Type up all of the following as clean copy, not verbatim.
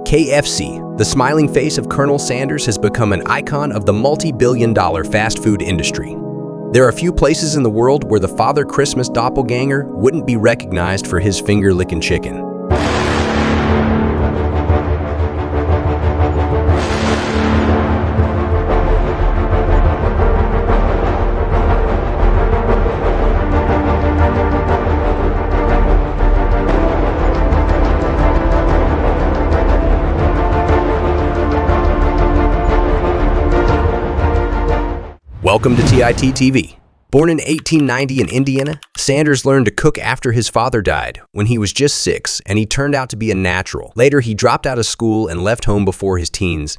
KFC, the smiling face of Colonel Sanders, has become an icon of the multi-billion-dollar fast food industry. There are few places in the world where the Father Christmas doppelganger wouldn't be recognized for his finger-licking chicken. Welcome to TIT TV. Born in 1890 in Indiana, Sanders learned to cook after his father died when he was just 6, and he turned out to be a natural. Later, he dropped out of school and left home before his teens,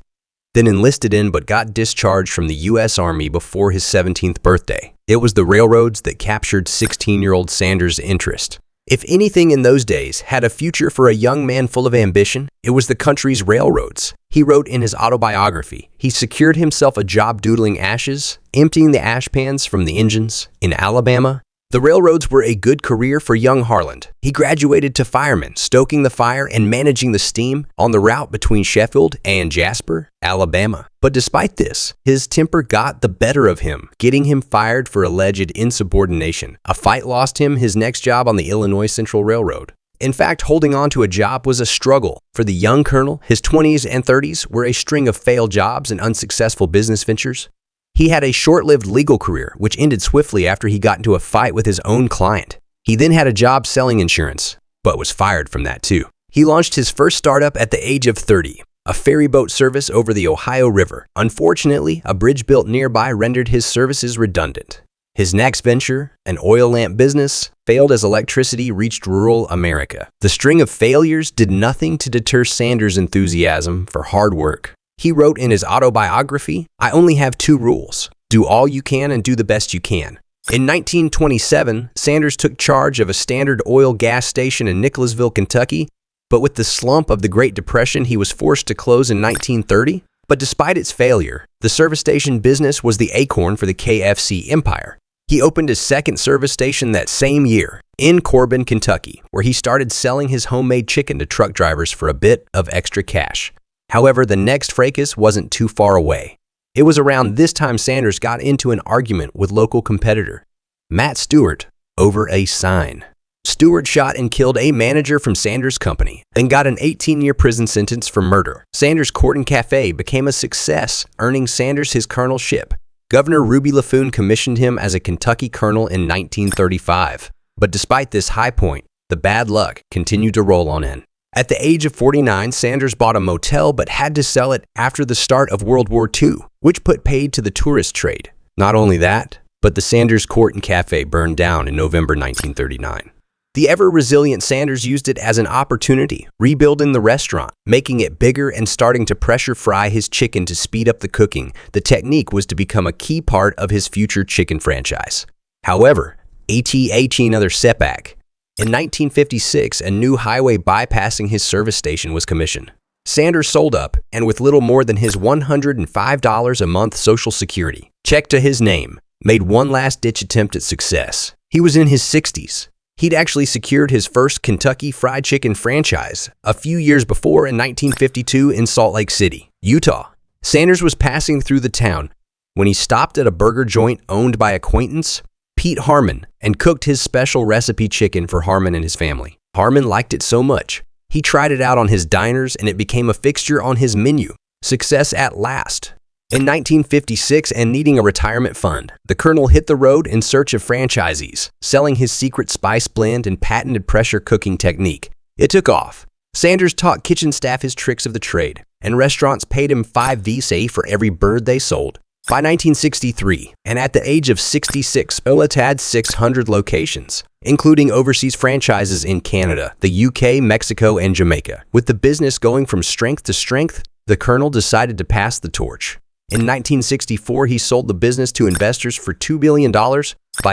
then enlisted in but got discharged from the U.S. Army before his 17th birthday. It was the railroads that captured 16-year-old Sanders' interest. If anything in those days had a future for a young man full of ambition, it was the country's railroads. He wrote in his autobiography, he secured himself a job doodling ashes, emptying the ash pans from the engines in Alabama. The railroads were a good career for young Harland. He graduated to fireman, stoking the fire and managing the steam on the route between Sheffield and Jasper, Alabama. But despite this, his temper got the better of him, getting him fired for alleged insubordination. A fight lost him his next job on the Illinois Central Railroad. In fact, holding on to a job was a struggle. For the young colonel, his 20s and 30s were a string of failed jobs and unsuccessful business ventures. He had a short-lived legal career, which ended swiftly after he got into a fight with his own client. He then had a job selling insurance, but was fired from that too. He launched his first startup at the age of 30, a ferry boat service over the Ohio River. Unfortunately, a bridge built nearby rendered his services redundant. His next venture, an oil lamp business, failed as electricity reached rural America. The string of failures did nothing to deter Sanders' enthusiasm for hard work. He wrote in his autobiography, "I only have 2 rules. Do all you can and do the best you can." In 1927, Sanders took charge of a Standard Oil gas station in Nicholasville, Kentucky, but with the slump of the Great Depression, he was forced to close in 1930. But despite its failure, the service station business was the acorn for the KFC empire. He opened his second service station that same year in Corbin, Kentucky, where he started selling his homemade chicken to truck drivers for a bit of extra cash. However, the next fracas wasn't too far away. It was around this time Sanders got into an argument with local competitor, Matt Stewart, over a sign. Stewart shot and killed a manager from Sanders' company, then got an 18-year prison sentence for murder. Sanders' Court and Cafe became a success, earning Sanders his colonelship. Governor Ruby LaFoon commissioned him as a Kentucky colonel in 1935. But despite this high point, the bad luck continued to roll on in. At the age of 49, Sanders bought a motel but had to sell it after the start of World War II, which put paid to the tourist trade. Not only that, but the Sanders Court and Cafe burned down in November 1939. The ever-resilient Sanders used it as an opportunity, rebuilding the restaurant, making it bigger and starting to pressure fry his chicken to speed up the cooking. The technique was to become a key part of his future chicken franchise. However, another setback. In 1956, a new highway bypassing his service station was commissioned. Sanders sold up, and with little more than his $105 a month Social Security check to his name, made one last-ditch attempt at success. He was in his 60s. He'd actually secured his first Kentucky Fried Chicken franchise a few years before in 1952 in Salt Lake City, Utah. Sanders was passing through the town when he stopped at a burger joint owned by acquaintance Pete Harmon and cooked his special recipe chicken for Harmon and his family. Harmon liked it so much, he tried it out on his diners and it became a fixture on his menu. Success at last. In 1956, and needing a retirement fund, the colonel hit the road in search of franchisees, selling his secret spice blend and patented pressure cooking technique. It took off. Sanders taught kitchen staff his tricks of the trade, and restaurants paid him 5 visa for every bird they sold. By 1963, and at the age of 66, Olet had 600 locations, including overseas franchises in Canada, the UK, Mexico, and Jamaica. With the business going from strength to strength, the colonel decided to pass the torch. In 1964, he sold the business to investors for $2 billion. By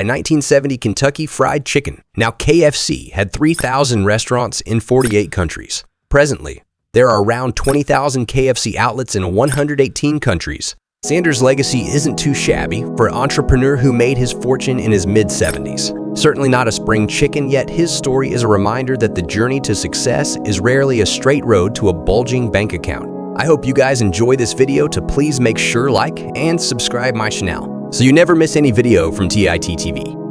1970, Kentucky Fried Chicken, now KFC, had 3,000 restaurants in 48 countries. Presently, there are around 20,000 KFC outlets in 118 countries. Sanders' legacy isn't too shabby for an entrepreneur who made his fortune in his mid-70s. Certainly not a spring chicken, yet his story is a reminder that the journey to success is rarely a straight road to a bulging bank account. I hope you guys enjoy this video. To please make sure like and subscribe my channel so you never miss any video from TIT TV.